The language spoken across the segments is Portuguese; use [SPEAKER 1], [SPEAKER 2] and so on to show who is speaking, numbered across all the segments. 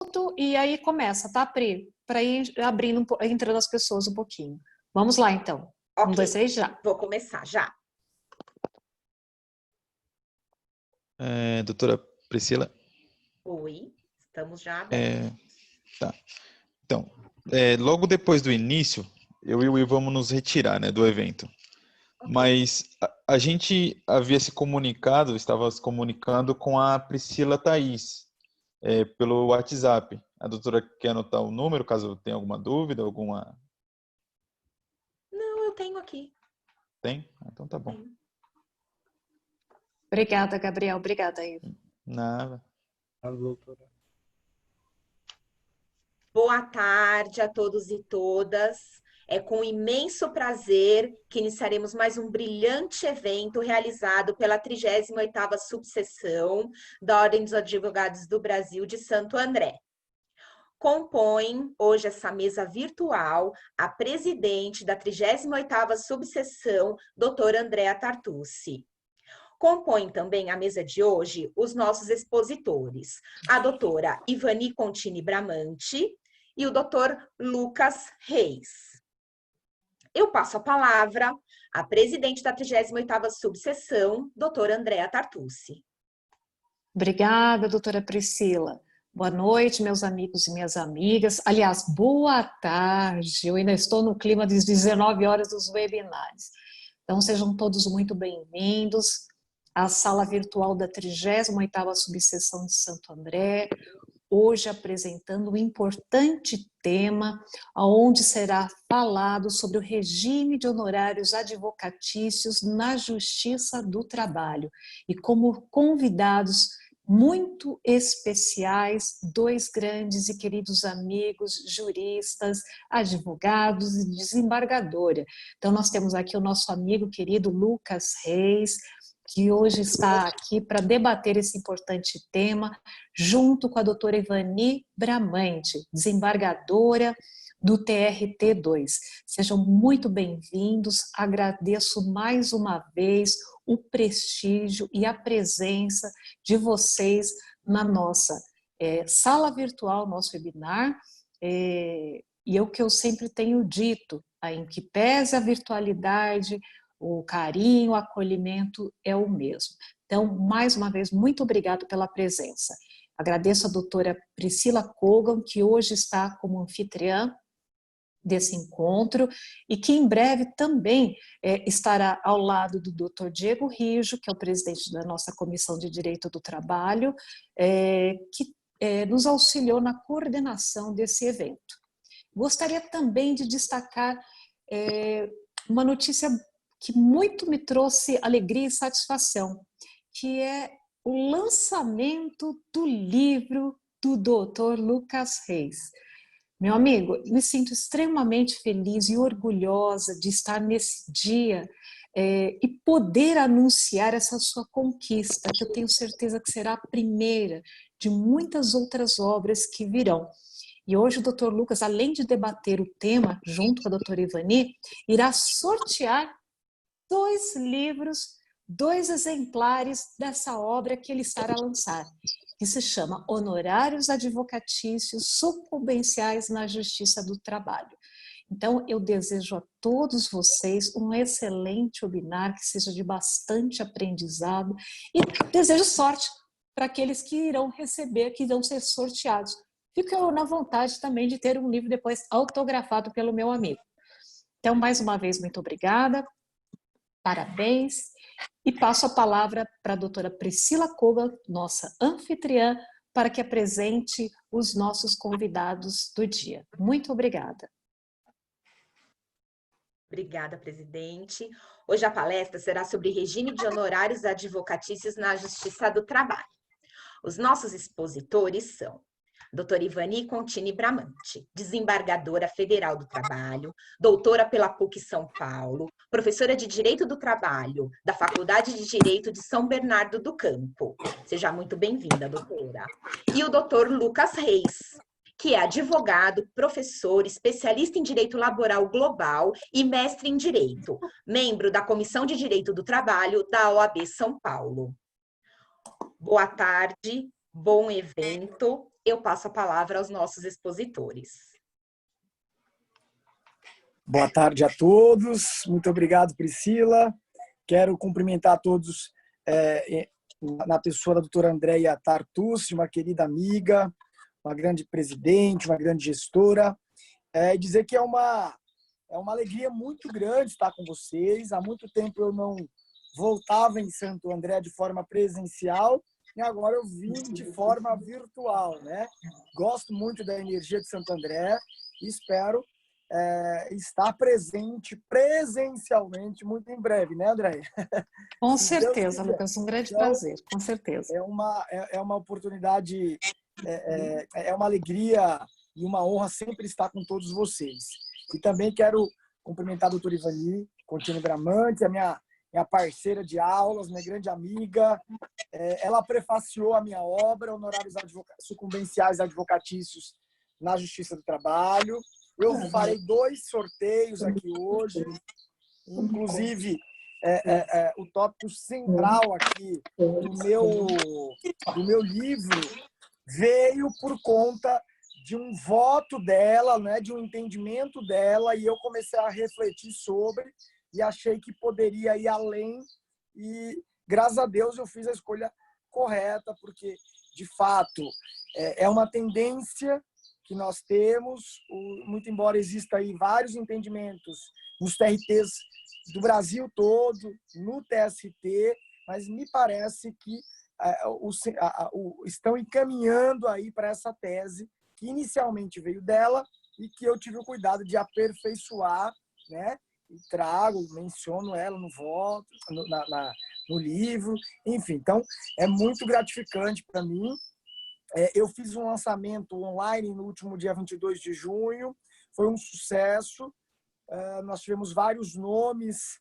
[SPEAKER 1] minuto e aí começa, tá, Pri? Para ir abrindo, entrando as pessoas um pouquinho. Vamos lá, então.
[SPEAKER 2] Ok.
[SPEAKER 1] 1, 2, 3, já.
[SPEAKER 2] Vou começar, já.
[SPEAKER 3] Doutora Priscila.
[SPEAKER 2] Oi, estamos já abertos.
[SPEAKER 3] Tá. Então, logo depois do início, eu e o Will vamos nos retirar, né, do evento.
[SPEAKER 2] Okay.
[SPEAKER 3] Mas a gente havia se comunicado, estava se comunicando com a Priscila Thaís, pelo WhatsApp. A doutora quer anotar o número, caso tenha alguma dúvida, alguma...
[SPEAKER 2] Não, eu tenho aqui.
[SPEAKER 3] Tem? Então tá bom.
[SPEAKER 2] Tenho.
[SPEAKER 1] Obrigada, Gabriel. Obrigada, Ivo.
[SPEAKER 3] Nada.
[SPEAKER 4] Doutora.
[SPEAKER 2] Boa tarde a todos e todas. É com imenso prazer que iniciaremos mais um brilhante evento realizado pela 38ª Subseção da Ordem dos Advogados do Brasil de Santo André. Compõem hoje essa mesa virtual a presidente da 38ª Subseção, doutora Andréa Tartucci. Compõem também a mesa de hoje os nossos expositores, a doutora Ivani Contini Bramante e o doutor Lucas Reis. Eu passo a palavra à presidente da 38ª Subseção, doutora Andréa Tartucci.
[SPEAKER 1] Obrigada, doutora Priscila. Boa noite, meus amigos e minhas amigas. Aliás, boa tarde. Eu ainda estou no clima das 19 horas dos webinários. Então, sejam todos muito bem-vindos à sala virtual da 38ª Subseção de Santo André, hoje apresentando um importante tema, onde será falado sobre o regime de honorários advocatícios na Justiça do Trabalho. E como convidados muito especiais, 2 grandes e queridos amigos, juristas, advogados e desembargadora. Então, nós temos aqui o nosso amigo querido Lucas Reis, que hoje está aqui para debater esse importante tema, junto com a doutora Ivani Bramante, desembargadora do TRT2. Sejam muito bem-vindos, agradeço mais uma vez o prestígio e a presença de vocês na nossa sala virtual, nosso webinar, e é o que eu sempre tenho dito, em que pese a virtualidade, o carinho, o acolhimento é o mesmo. Então, mais uma vez, muito obrigado pela presença. Agradeço a doutora Priscila Kogan, que hoje está como anfitriã desse encontro e que em breve também estará ao lado do doutor Diego Rijo, que é o presidente da nossa Comissão de Direito do Trabalho, que nos auxiliou na coordenação desse evento. Gostaria também de destacar uma notícia que muito me trouxe alegria e satisfação, que é o lançamento do livro do Dr. Lucas Reis. Meu amigo, me sinto extremamente feliz e orgulhosa de estar nesse dia e poder anunciar essa sua conquista, que eu tenho certeza que será a primeira de muitas outras obras que virão. E hoje o Dr. Lucas, além de debater o tema junto com a doutora Ivani, irá sortear 2 livros, 2 exemplares dessa obra que ele estará a lançar, que se chama Honorários Advocatícios Sucumbenciais na Justiça do Trabalho. Então, eu desejo a todos vocês um excelente webinar, que seja de bastante aprendizado, e desejo sorte para aqueles que irão receber, que irão ser sorteados. Fico na vontade também de ter um livro depois autografado pelo meu amigo. Então, mais uma vez, muito obrigada. Parabéns, e passo a palavra para a doutora Priscila Kogan, nossa anfitriã, para que apresente os nossos convidados do dia. Muito obrigada.
[SPEAKER 2] Obrigada, presidente. Hoje a palestra será sobre regime de honorários advocatícios na Justiça do Trabalho. Os nossos expositores são doutora Ivani Contini Bramante, desembargadora federal do trabalho, doutora pela PUC São Paulo, professora de Direito do Trabalho da Faculdade de Direito de São Bernardo do Campo. Seja muito bem-vinda, doutora. E o doutor Lucas Reis, que é advogado, professor, especialista em Direito Laboral Global e mestre em Direito, membro da Comissão de Direito do Trabalho da OAB São Paulo. Boa tarde, bom evento. eu passo a palavra aos nossos expositores.
[SPEAKER 4] Boa tarde a todos. Muito obrigado, Priscila. Quero cumprimentar a todos na pessoa da doutora Andréia Tartucci, uma querida amiga, uma grande presidente, uma grande gestora. Dizer que é uma alegria muito grande estar com vocês. Há muito tempo eu não voltava em Santo André de forma presencial e agora eu vim de forma virtual, né? Gosto muito da energia de Santo André e espero estar presente presencialmente muito em breve, né, André?
[SPEAKER 1] Com certeza, Lucas, um grande prazer, com certeza.
[SPEAKER 4] É uma oportunidade, é uma alegria e uma honra sempre estar com todos vocês. E também quero cumprimentar a doutora Ivani Contini Bramante, a minha parceira de aulas, minha grande amiga. Ela prefaciou a minha obra, Honorários Sucumbenciais Advocatícios na Justiça do Trabalho. Eu farei 2 sorteios aqui hoje, inclusive o tópico central aqui do meu livro veio por conta de um voto dela, né, de um entendimento dela, e eu comecei a refletir sobre e achei que poderia ir além e, graças a Deus, eu fiz a escolha correta, porque, de fato, é uma tendência que nós temos, muito embora exista aí vários entendimentos nos TRTs do Brasil todo, no TST, mas me parece que estão encaminhando aí para essa tese que inicialmente veio dela e que eu tive o cuidado de aperfeiçoar, né? E menciono ela no voto, no livro, enfim. Então, é muito gratificante para mim. Eu fiz um lançamento online no último dia 22 de junho, foi um sucesso. Nós tivemos vários nomes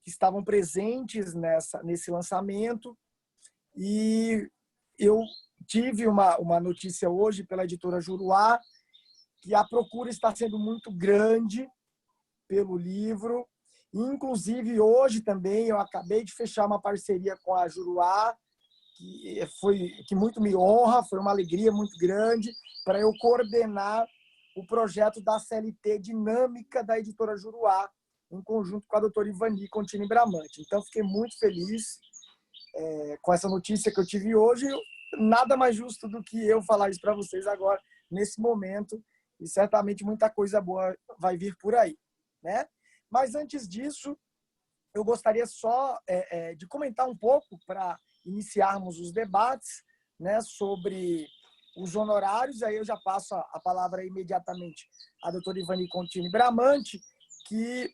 [SPEAKER 4] que estavam presentes nesse lançamento e eu tive uma notícia hoje pela editora Juruá que a procura está sendo muito grande pelo livro. Inclusive, hoje também eu acabei de fechar uma parceria com a Juruá, que muito me honra, foi uma alegria muito grande para eu coordenar o projeto da CLT Dinâmica da editora Juruá, em conjunto com a doutora Ivani Contini Bramante. Então, fiquei muito feliz com essa notícia que eu tive hoje. Nada mais justo do que eu falar isso para vocês agora, nesse momento, e certamente muita coisa boa vai vir por aí, né? Mas antes disso, eu gostaria só de comentar um pouco para iniciarmos os debates, né, sobre os honorários. Aí eu já passo a palavra imediatamente à doutora Ivani Contini Bramante, que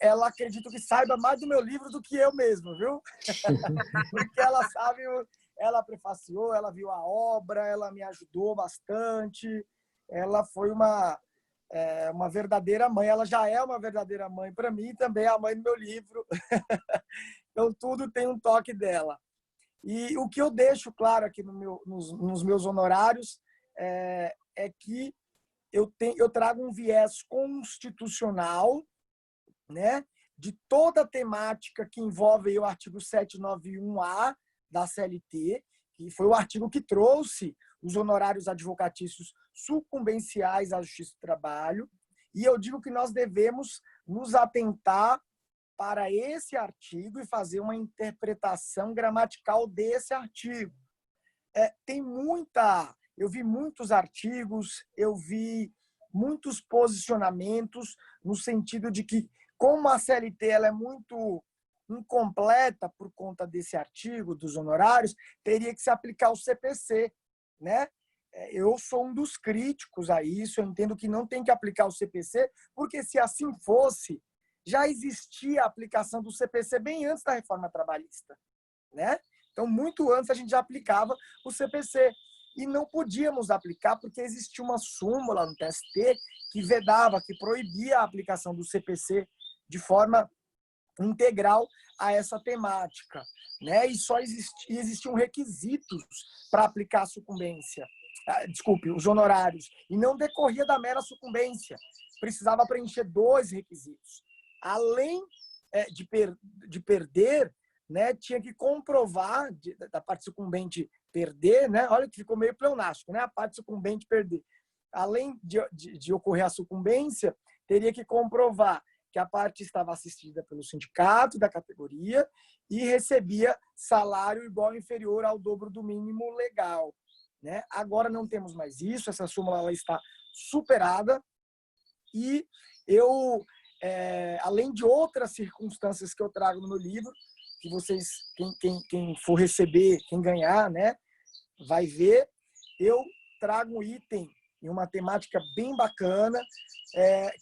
[SPEAKER 4] ela acredito que saiba mais do meu livro do que eu mesmo, viu? Porque ela sabe, ela prefaciou, ela viu a obra, ela me ajudou bastante, ela foi uma verdadeira mãe, ela já é uma verdadeira mãe para mim, também é a mãe do meu livro. Então, tudo tem um toque dela. E o que eu deixo claro aqui nos meus honorários é que eu trago um viés constitucional, né, de toda a temática que envolve o artigo 791-A da CLT, que foi o artigo que trouxe os honorários advocatícios sucumbenciais à Justiça do Trabalho. E eu digo que nós devemos nos atentar para esse artigo e fazer uma interpretação gramatical desse artigo. Eu vi muitos artigos, eu vi muitos posicionamentos no sentido de que, como a CLT ela é muito incompleta por conta desse artigo dos honorários, teria que se aplicar o CPC, né? Eu sou um dos críticos a isso, eu entendo que não tem que aplicar o CPC, porque se assim fosse, já existia a aplicação do CPC bem antes da reforma trabalhista, né? Então, muito antes a gente já aplicava o CPC. E não podíamos aplicar porque existia uma súmula no TST que vedava, que proibia a aplicação do CPC de forma integral a essa temática, né? E só existiam requisitos para aplicar a sucumbência, os honorários, e não decorria da mera sucumbência. Precisava preencher 2 requisitos. Além de perder, né, tinha que comprovar, da parte sucumbente perder, né? Olha que ficou meio pleonástico, né? A parte sucumbente perder. Além de ocorrer a sucumbência, teria que comprovar que a parte estava assistida pelo sindicato da categoria e recebia salário igual ou inferior ao dobro do mínimo legal, né? Agora não temos mais isso, essa súmula ela está superada e eu, além de outras circunstâncias que eu trago no meu livro, que vocês, quem for receber, quem ganhar, né, vai ver, eu trago um item em uma temática bem bacana,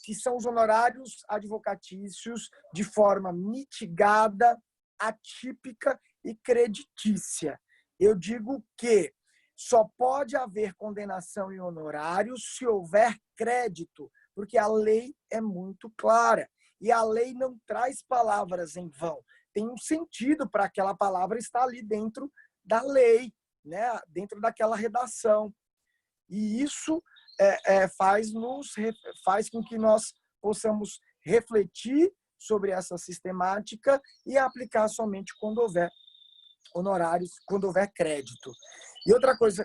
[SPEAKER 4] que são os honorários advocatícios de forma mitigada, atípica e creditícia. Eu digo que só pode haver condenação em honorários se houver crédito, porque a lei é muito clara e a lei não traz palavras em vão. Tem um sentido para aquela palavra estar ali dentro da lei, né? Dentro daquela redação. E isso faz com que nós possamos refletir sobre essa sistemática e aplicar somente quando houver honorários, quando houver crédito. E outra coisa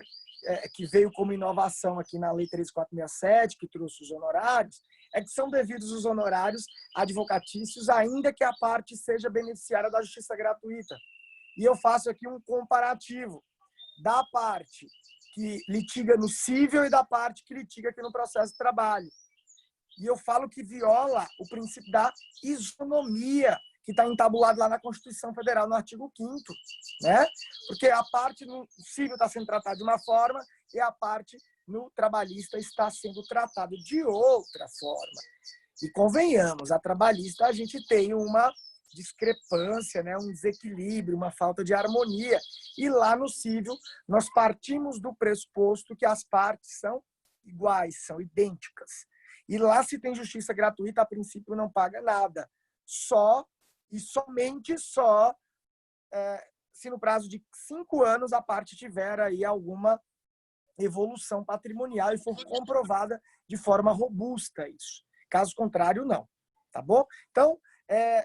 [SPEAKER 4] que veio como inovação aqui na Lei 13467, que trouxe os honorários, é que são devidos os honorários advocatícios, ainda que a parte seja beneficiária da justiça gratuita. E eu faço aqui um comparativo da parte que litiga no cível e da parte que litiga aqui no processo de trabalho. E eu falo que viola o princípio da isonomia, que está entabulado lá na Constituição Federal, no artigo 5º, né? Porque a parte no cível está sendo tratada de uma forma e a parte no trabalhista está sendo tratada de outra forma. E convenhamos, a trabalhista a gente tem uma discrepância, né? Um desequilíbrio, uma falta de harmonia. E lá no cível, nós partimos do pressuposto que as partes são iguais, são idênticas. E lá, se tem justiça gratuita, a princípio não paga nada. Só e somente se no prazo de 5 anos a parte tiver aí alguma evolução patrimonial e for comprovada de forma robusta isso. Caso contrário, não. Tá bom? Então,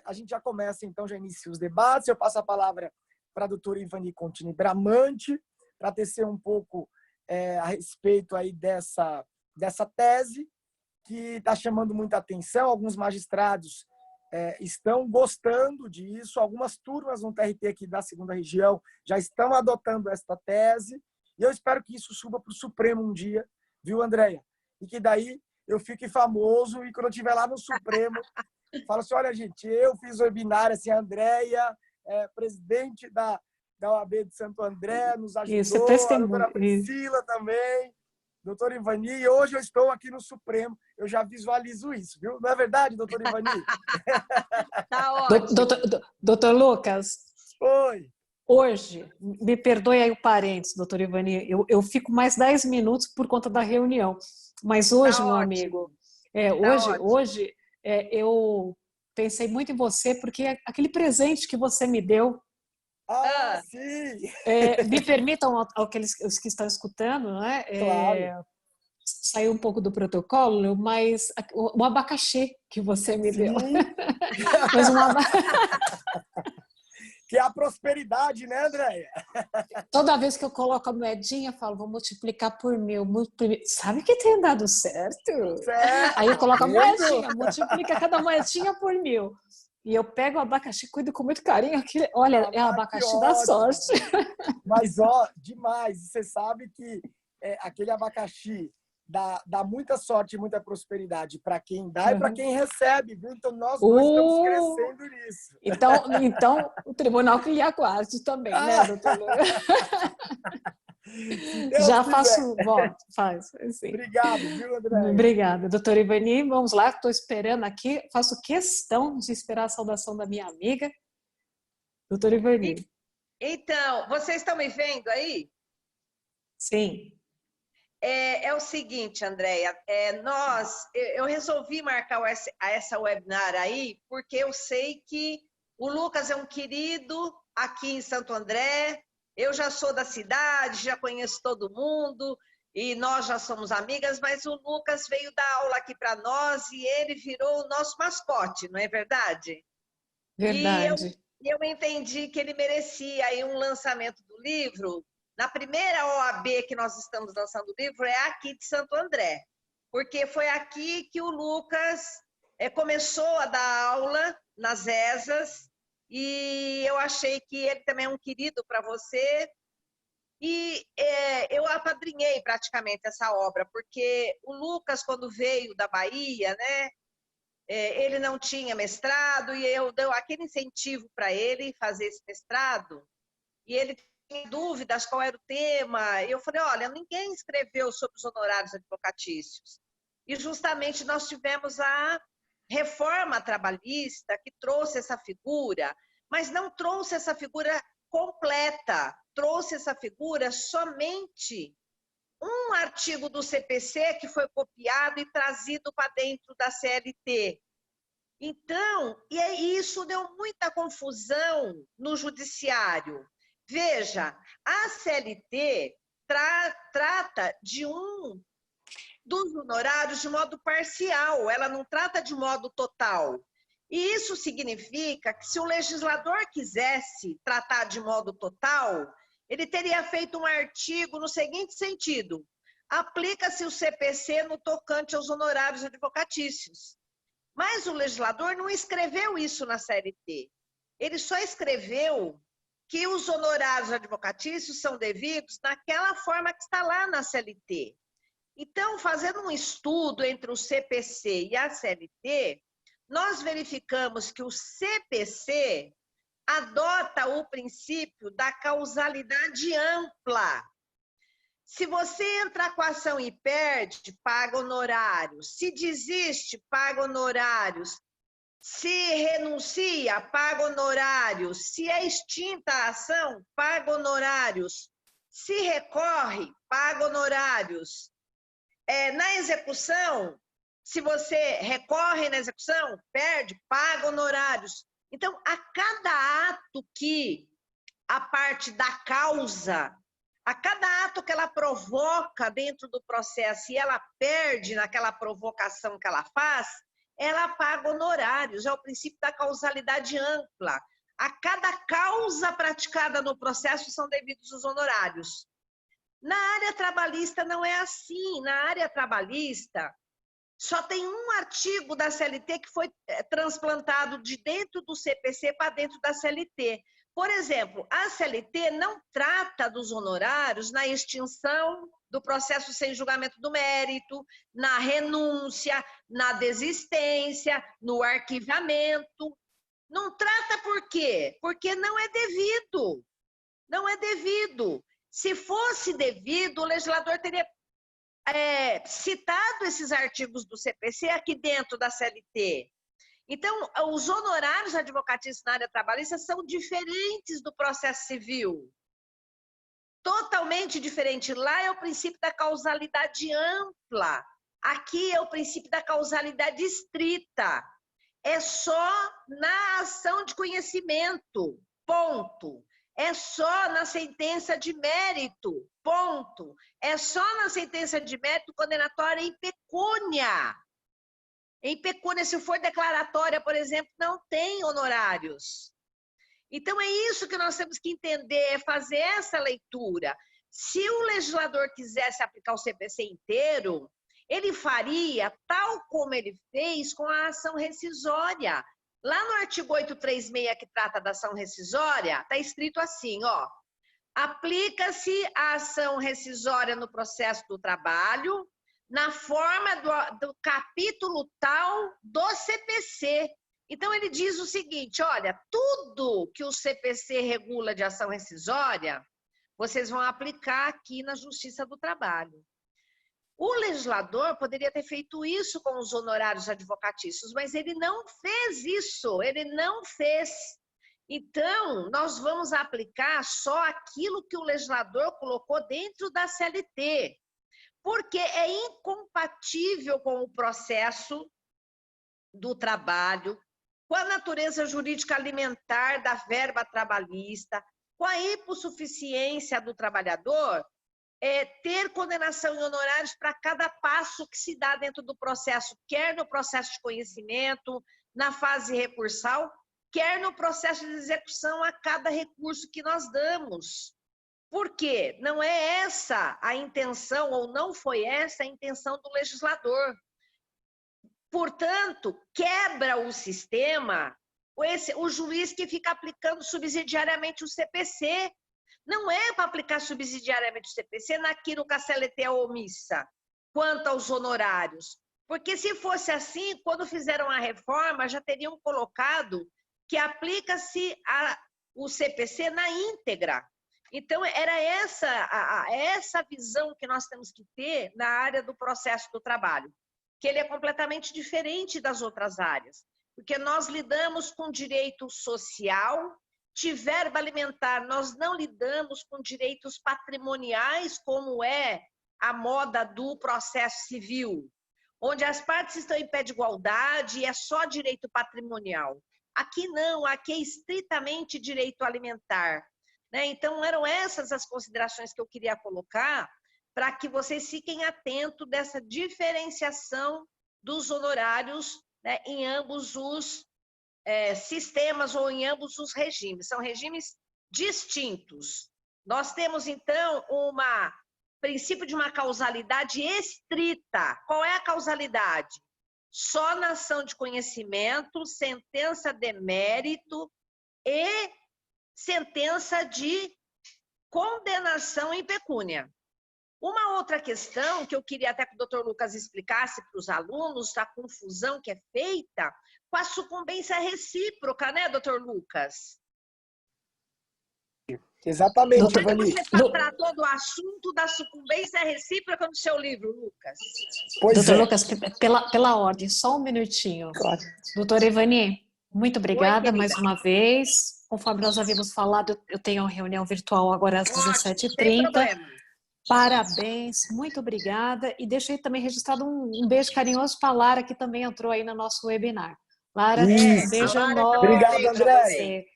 [SPEAKER 4] a gente já começa, então, já inicia os debates. Eu passo a palavra para a doutora Ivani Contini Bramante, para tecer um pouco a respeito aí dessa tese, que está chamando muita atenção. Alguns magistrados estão gostando disso. Algumas turmas no TRT aqui da 2ª Região já estão adotando esta tese. E eu espero que isso suba para o Supremo um dia, viu, Andréia? E que daí eu fique famoso e quando eu estiver lá no Supremo, falo assim, olha, gente, eu fiz o webinar, assim, a Andréia, presidente da OAB de Santo André, nos ajudou,
[SPEAKER 1] Isso,
[SPEAKER 4] a doutora Priscila também, doutora Ivani, e hoje eu estou aqui no Supremo, eu já visualizo isso, viu? Não é verdade, doutora Ivani?
[SPEAKER 2] Tá ótimo.
[SPEAKER 1] Doutor Lucas.
[SPEAKER 4] Oi.
[SPEAKER 1] Hoje, me perdoe aí o parênteses, doutora Ivani, eu fico mais 10 minutos por conta da reunião, mas hoje, meu amigo, hoje eu pensei muito em você, porque aquele presente que você me deu,
[SPEAKER 4] sim!
[SPEAKER 1] Me permitam, os que estão escutando, né?
[SPEAKER 4] Claro.
[SPEAKER 1] Saiu um pouco do protocolo, mas o abacaxi que você me deu. Mas
[SPEAKER 4] que é a prosperidade, né, Andréia?
[SPEAKER 1] Toda vez que eu coloco a moedinha, eu falo, vou multiplicar por 1000. Sabe que tem dado certo?
[SPEAKER 4] Certo.
[SPEAKER 1] Aí eu coloco a moedinha, multiplica cada moedinha por 1000. E eu pego o abacaxi, cuido com muito carinho. Olha, é o abacaxi da sorte.
[SPEAKER 4] Mas, demais. Você sabe que aquele abacaxi dá muita sorte e muita prosperidade para quem dá e para quem recebe, viu? Então, nós dois estamos crescendo nisso.
[SPEAKER 1] Então, o tribunal que lhe aguarde também, né, doutor? Já faço voto, faz. Sim.
[SPEAKER 4] Obrigado, viu, André?
[SPEAKER 1] Obrigada, doutora Ivani. Vamos lá, estou esperando aqui. Faço questão de esperar a saudação da minha amiga, doutora Ivani.
[SPEAKER 5] Então, vocês estão me vendo aí?
[SPEAKER 1] Sim.
[SPEAKER 5] É o seguinte, Andréia, eu resolvi marcar essa webinar aí porque eu sei que o Lucas é um querido aqui em Santo André, eu já sou da cidade, já conheço todo mundo e nós já somos amigas, mas o Lucas veio dar aula aqui para nós e ele virou o nosso mascote, não é verdade?
[SPEAKER 1] Verdade.
[SPEAKER 5] E eu entendi que ele merecia aí um lançamento do livro na primeira OAB que nós estamos lançando o livro, é aqui de Santo André, porque foi aqui que o Lucas começou a dar aula nas ESAs, e eu achei que ele também é um querido para você, e eu apadrinhei praticamente essa obra, porque o Lucas, quando veio da Bahia, né, ele não tinha mestrado, e eu dei aquele incentivo para ele fazer esse mestrado, e ele tinha dúvidas qual era o tema, e eu falei, olha, ninguém escreveu sobre os honorários advocatícios, e justamente nós tivemos a reforma trabalhista que trouxe essa figura, mas não trouxe essa figura completa, trouxe essa figura somente um artigo do CPC que foi copiado e trazido para dentro da CLT. Então, isso deu muita confusão no judiciário. Veja, a CLT trata dos honorários de modo parcial, ela não trata de modo total. E isso significa que se o legislador quisesse tratar de modo total, ele teria feito um artigo no seguinte sentido: aplica-se o CPC no tocante aos honorários advocatícios. Mas o legislador não escreveu isso na CLT. Ele só escreveu que os honorários advocatícios são devidos naquela forma que está lá na CLT. Então, fazendo um estudo entre o CPC e a CLT, nós verificamos que o CPC adota o princípio da causalidade ampla. Se você entrar com a ação e perde, paga honorários. Se desiste, paga honorários. Se renuncia, paga honorários. Se é extinta a ação, paga honorários. Se recorre, paga honorários. Na execução, se você recorre na execução, perde, paga honorários. Então, a cada ato que a parte da causa, a cada ato que ela provoca dentro do processo e ela perde naquela provocação que ela faz, ela paga honorários. É o princípio da causalidade ampla. A cada causa praticada no processo são devidos os honorários. Na área trabalhista não é assim. Na área trabalhista, só tem um artigo da CLT que foi transplantado de dentro do CPC para dentro da CLT. Por exemplo, a CLT não trata dos honorários na extinção do processo sem julgamento do mérito, na renúncia, na desistência, no arquivamento. Não trata por quê? Porque não é devido. Não é devido. Se fosse devido, o legislador teria citado esses artigos do CPC aqui dentro da CLT. Então, os honorários advocatícios na área trabalhista são diferentes do processo civil. Totalmente diferente. Lá é o princípio da causalidade ampla. Aqui é o princípio da causalidade estrita. É só na ação de conhecimento, ponto. É só na sentença de mérito, ponto. É só na sentença de mérito condenatória em pecúnia. Em pecúnia, se for declaratória, por exemplo, não tem honorários. Então, é isso que nós temos que entender, é fazer essa leitura. Se o legislador quisesse aplicar o CPC inteiro, ele faria tal como ele fez com a ação rescisória. Lá no artigo 836, que trata da ação rescisória, está escrito assim, ó: aplica-se a ação rescisória no processo do trabalho, na forma do capítulo tal do CPC. Então, ele diz o seguinte, olha, tudo que o CPC regula de ação rescisória, vocês vão aplicar aqui na Justiça do Trabalho. O legislador poderia ter feito isso com os honorários advocatícios, mas ele não fez isso, ele não fez. Então, nós vamos aplicar só aquilo que o legislador colocou dentro da CLT, porque é incompatível com o processo do trabalho, com a natureza jurídica alimentar da verba trabalhista, com a hipossuficiência do trabalhador, ter condenação em honorários para cada passo que se dá dentro do processo, quer no processo de conhecimento, na fase recursal, quer no processo de execução a cada recurso que nós damos. Por quê? Não é essa a intenção, ou não foi essa a intenção do legislador. Portanto, quebra o sistema o juiz que fica aplicando subsidiariamente o CPC. Não é para aplicar subsidiariamente o CPC naquilo que a CLT é omissa, quanto aos honorários. Porque se fosse assim, quando fizeram a reforma, já teriam colocado que aplica-se o CPC na íntegra. Então, era essa visão que nós temos que ter na área do processo do trabalho, que ele é completamente diferente das outras áreas, porque nós lidamos com direito social, de verba alimentar, nós não lidamos com direitos patrimoniais, como é a moda do processo civil, onde as partes estão em pé de igualdade e é só direito patrimonial. Aqui não, aqui é estritamente direito alimentar. Então, eram essas as considerações que eu queria colocar para que vocês fiquem atentos dessa diferenciação dos honorários, né, em ambos os sistemas ou em ambos os regimes. São regimes distintos. Nós temos, então, princípio de uma causalidade estrita. Qual é a causalidade? Só na ação de conhecimento, sentença de mérito e sentença de condenação em pecúnia. Uma outra questão que eu queria até que o doutor Lucas explicasse para os alunos, a confusão que é feita com a sucumbência recíproca, né, doutor Lucas?
[SPEAKER 4] Exatamente,
[SPEAKER 5] Como é que
[SPEAKER 4] Ivani.
[SPEAKER 5] você tratou do assunto da sucumbência recíproca no seu livro, Lucas?
[SPEAKER 4] Pois
[SPEAKER 1] Doutor
[SPEAKER 4] é.
[SPEAKER 1] Lucas, pela ordem, só um minutinho.
[SPEAKER 4] Claro.
[SPEAKER 1] Doutora Ivani, muito obrigada
[SPEAKER 5] Oi,
[SPEAKER 1] mais uma vez. Conforme nós havíamos falado, eu tenho uma reunião virtual agora às
[SPEAKER 5] Ótimo,
[SPEAKER 1] 17h30.
[SPEAKER 5] sem problema.
[SPEAKER 1] Parabéns, muito obrigada. E deixei também registrado um beijo carinhoso para a Lara, que também entrou aí no nosso webinar. Lara, um beijo
[SPEAKER 5] a Lara
[SPEAKER 1] enorme
[SPEAKER 4] Obrigado,
[SPEAKER 1] para
[SPEAKER 4] André.
[SPEAKER 1] você.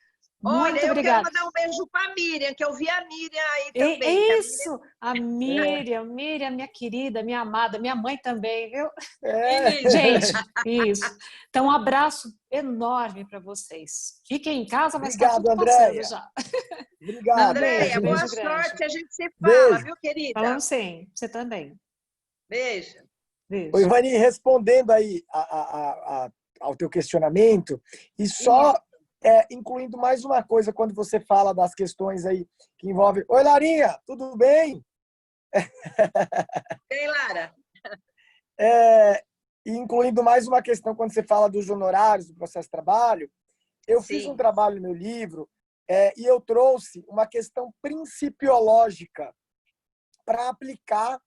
[SPEAKER 5] Olha,
[SPEAKER 1] Muito
[SPEAKER 5] eu quero
[SPEAKER 1] obrigada.
[SPEAKER 5] mandar um beijo para a Miriam, que eu vi a Miriam aí também.
[SPEAKER 1] Isso, a Miriam, minha querida, minha amada, minha mãe também, viu? Gente, isso. Então, um abraço enorme para vocês. Fiquem em casa, mas está
[SPEAKER 4] Obrigado,
[SPEAKER 1] tudo passando
[SPEAKER 4] Andréia.
[SPEAKER 1] já.
[SPEAKER 4] Obrigado.
[SPEAKER 5] Andréia, boa
[SPEAKER 1] beijo grande.
[SPEAKER 5] sorte, a gente se fala,
[SPEAKER 4] Beijo.
[SPEAKER 5] viu, querida?
[SPEAKER 1] Falamos sim, você também.
[SPEAKER 5] Beijo.
[SPEAKER 1] Beijo.
[SPEAKER 4] Oi, Ivani, respondendo aí ao teu questionamento, e só incluindo mais uma coisa quando você fala das questões aí que envolvem... Oi, Larinha, tudo bem?
[SPEAKER 5] Bem, Lara.
[SPEAKER 4] Incluindo mais uma questão quando você fala dos honorários do processo de trabalho, eu fiz um trabalho no meu livro e eu trouxe uma questão principiológica para aplicar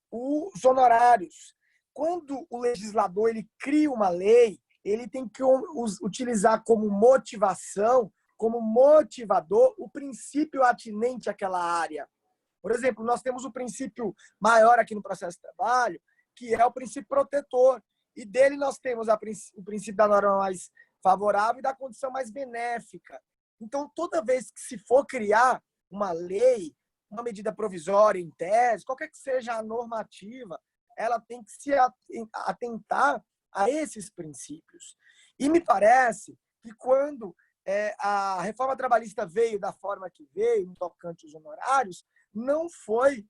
[SPEAKER 4] os honorários. Quando o legislador ele cria uma lei, ele tem que utilizar como motivação, como motivador, o princípio atinente àquela área. Por exemplo, nós temos o princípio maior aqui no processo de trabalho, que é o princípio protetor. E dele nós temos o princípio da norma mais favorável e da condição mais benéfica. Então, toda vez que se for criar uma lei, uma medida provisória em tese, qualquer que seja a normativa, ela tem que se atentar a esses princípios. E me parece que quando a reforma trabalhista veio da forma que veio, no tocante aos honorários, não foi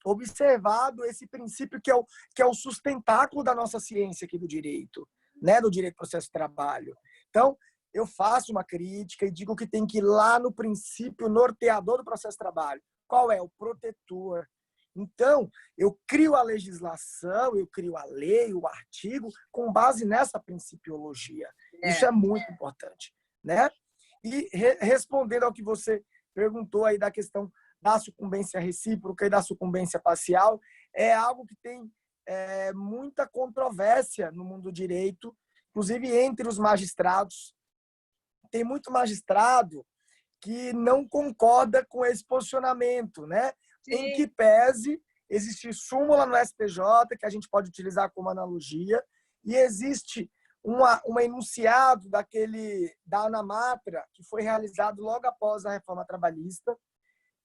[SPEAKER 4] observado esse princípio que é o sustentáculo da nossa ciência aqui do direito, né? Do direito do processo de trabalho. Então, eu faço uma crítica e digo que tem que ir lá no princípio norteador do processo de trabalho. Qual é? O protetor. Então, eu crio a legislação, eu crio a lei, o artigo, com base nessa principiologia. Isso é muito importante, né? E respondendo ao que você perguntou aí da questão da sucumbência recíproca e da sucumbência parcial, é algo que tem muita controvérsia no mundo do direito, inclusive entre os magistrados. Tem muito magistrado que não concorda com esse posicionamento, né? Sim. Em que pese existe súmula no STJ, que a gente pode utilizar como analogia, e existe um enunciado da Anamatra, que foi realizado logo após a reforma trabalhista,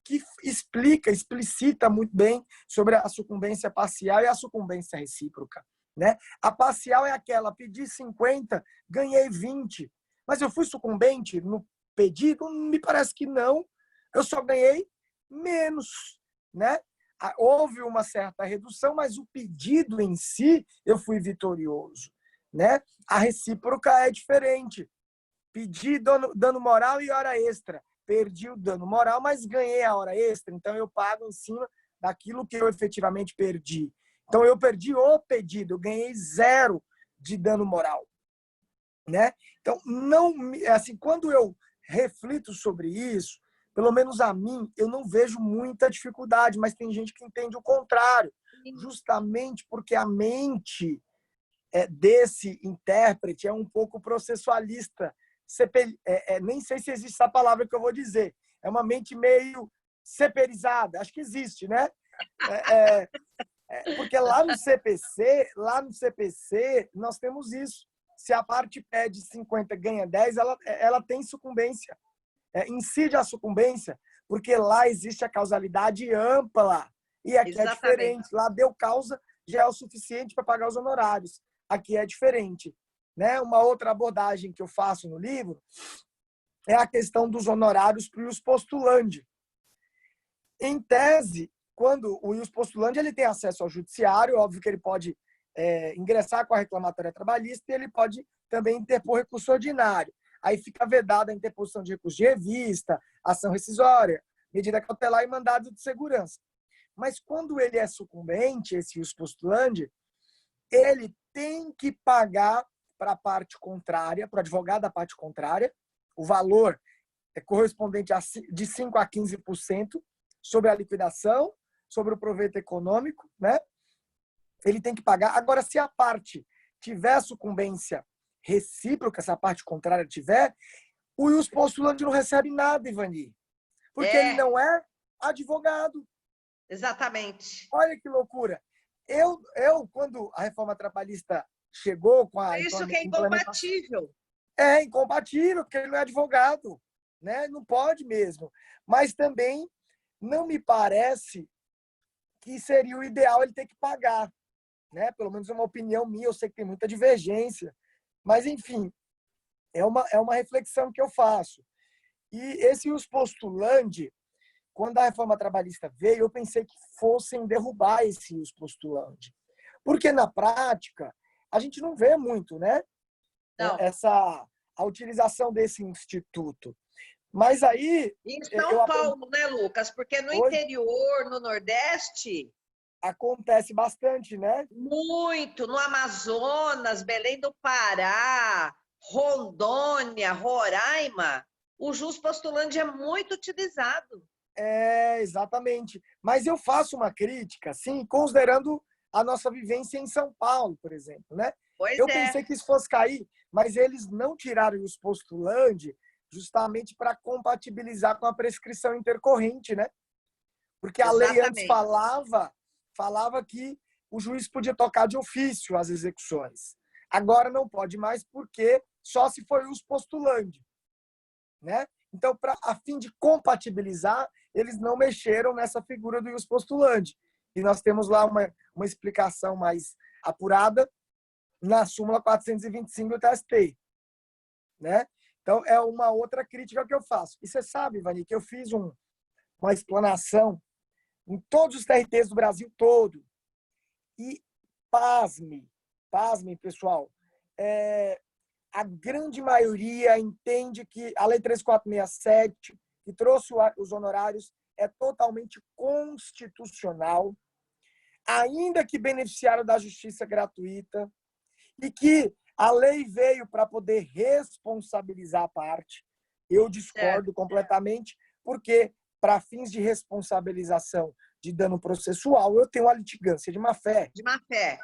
[SPEAKER 4] que explicita muito bem sobre a sucumbência parcial e a sucumbência recíproca, né? A parcial é aquela, pedi 50, ganhei 20, mas eu fui sucumbente no pedido? Me parece que não. Eu só ganhei menos, né? Houve uma certa redução, mas o pedido em si, eu fui vitorioso, né? A recíproca é diferente. Pedi dano moral e hora extra. Perdi o dano moral, mas ganhei a hora extra, então eu pago em cima daquilo que eu efetivamente perdi. Então eu perdi o pedido, eu ganhei 0 de dano moral, né? Então não, assim, quando eu reflito sobre isso, pelo menos a mim, eu não vejo muita dificuldade, mas tem gente que entende o contrário, justamente porque a mente desse intérprete é um pouco processualista. Nem sei se existe essa palavra que eu vou dizer. É uma mente meio ceperizada. Acho que existe, né? Porque lá no CPC, nós temos isso. Se a parte pede 50 ganha 10, ela tem sucumbência. Incide a sucumbência, porque lá existe a causalidade ampla. E aqui
[SPEAKER 5] Exatamente.
[SPEAKER 4] é diferente. Lá deu causa, já é o suficiente para pagar os honorários. Aqui é diferente, né? Uma outra abordagem que eu faço no livro é a questão dos honorários para o ius postulandi. Em tese, quando o ius postulandi ele tem acesso ao judiciário, óbvio que ele pode ingressar com a reclamatória trabalhista e ele pode também interpor recurso ordinário. Aí fica vedada a interposição de recurso de revista, ação rescisória, medida cautelar e mandado de segurança. Mas quando ele é sucumbente, esse ius postulandi, ele tem que pagar para a parte contrária, para o advogado da parte contrária, o valor é correspondente de 5% a 15% sobre a liquidação, sobre o proveito econômico, né? Ele tem que pagar. Agora, se a parte tiver sucumbência recíproca, se a parte contrária tiver, o ius postulandi não recebe nada, Ivani, porque ele não é advogado.
[SPEAKER 5] Exatamente.
[SPEAKER 4] Olha que loucura. Eu, quando a reforma trabalhista chegou com a
[SPEAKER 5] Isso que é incompatível.
[SPEAKER 4] É incompatível, porque ele não é advogado, né? Não pode mesmo. Mas também não me parece que seria o ideal ele ter que pagar, né? Pelo menos é uma opinião minha, eu sei que tem muita divergência, mas enfim, é uma reflexão que eu faço. E esse ius postulandi, quando a reforma trabalhista veio, eu pensei que fossem derrubar esse ius postulandi. Porque, na prática, a gente não vê muito, né?
[SPEAKER 5] Não.
[SPEAKER 4] A utilização desse instituto. Mas aí...
[SPEAKER 5] Em São Paulo, né, Lucas? Porque no interior, no Nordeste...
[SPEAKER 4] Acontece bastante, né?
[SPEAKER 5] Muito. No Amazonas, Belém do Pará, Rondônia, Roraima, o jus postulandi é muito utilizado.
[SPEAKER 4] Exatamente. Mas eu faço uma crítica, sim, considerando a nossa vivência em São Paulo, por exemplo, né? Eu pensei que isso fosse cair, mas eles não tiraram os ius postulandi justamente para compatibilizar com a prescrição intercorrente, né? Porque a lei antes falava que o juiz podia tocar de ofício as execuções. Agora não pode mais porque só se for ius postulandi, né? Então, a fim de compatibilizar, eles não mexeram nessa figura do ius postulandi. E nós temos lá uma explicação mais apurada na súmula 425 do TST, né? Então, é uma outra crítica que eu faço. E você sabe, Ivani, que eu fiz uma explanação em todos os TRTs do Brasil todo. E pasme, pessoal, a grande maioria entende que a Lei 3467, que trouxe os honorários, é totalmente constitucional, ainda que beneficiário da justiça gratuita, e que a lei veio para poder responsabilizar a parte. Eu discordo completamente, porque para fins de responsabilização de dano processual, eu tenho a litigância de má-fé.
[SPEAKER 5] De má-fé.